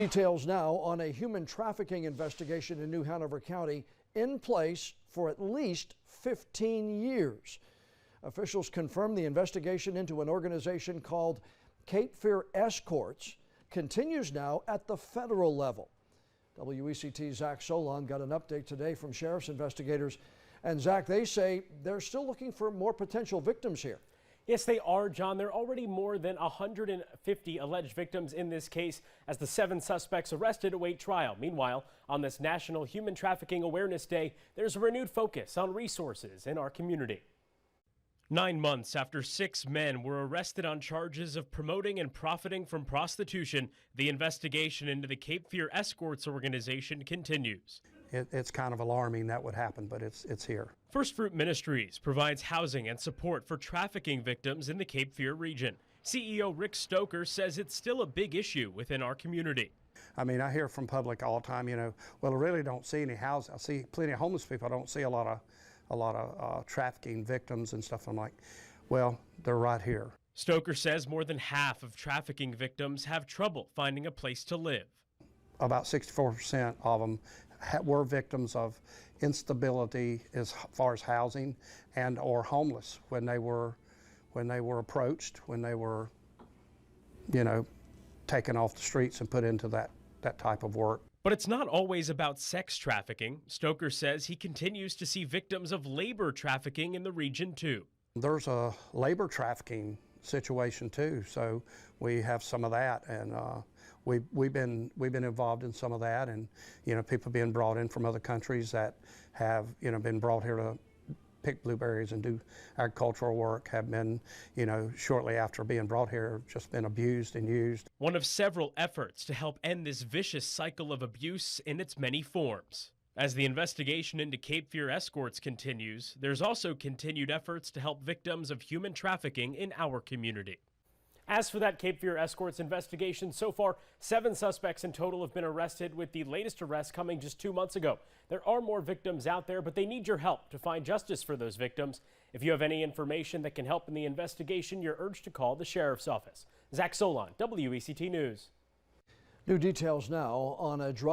Details now on a human trafficking investigation in New Hanover County in place for at least 15 years. Officials confirm the investigation into an organization called Cape Fear Escorts continues now at the federal level. WECT's Zach Solon got an update today from sheriff's investigators. And Zach, they say they're still looking for more potential victims here. Yes, they are, John. There are already more than 150 alleged victims in this case as the 7 suspects arrested await trial. Meanwhile, on this National Human Trafficking Awareness Day, there's a renewed focus on resources in our community. 9 months after 6 men were arrested on charges of promoting and profiting from prostitution, the investigation into the Cape Fear Escorts organization continues. It's kind of alarming that would happen, but it's here. First Fruit Ministries provides housing and support for trafficking victims in the Cape Fear region. CEO Rick Stoker says it's still a big issue within our community. I mean, I hear from public all the time, well, I really don't see any housing. I see plenty of homeless people. I don't see a lot of trafficking victims and stuff. I'm like, well, they're right here. Stoker says more than half of trafficking victims have trouble finding a place to live. About 64% of them were victims of instability as far as housing and or homeless when they were approached, when they were, taken off the streets and put into that type of work. But it's not always about sex trafficking. Stoker says he continues to see victims of labor trafficking in the region too. There's a labor trafficking situation too, so we have some of that, and we've been involved in some of that, and people being brought in from other countries that have been brought here to pick blueberries and do agricultural work have been shortly after being brought here just been abused and used. One of several efforts to help end this vicious cycle of abuse in its many forms. As the investigation into Cape Fear Escorts continues, there's also continued efforts to help victims of human trafficking in our community. As for that Cape Fear Escorts investigation, so far, 7 suspects in total have been arrested, with the latest arrest coming just 2 months ago. There are more victims out there, but they need your help to find justice for those victims. If you have any information that can help in the investigation, you're urged to call the sheriff's office. Zach Solon, WECT News. New details now on a drive.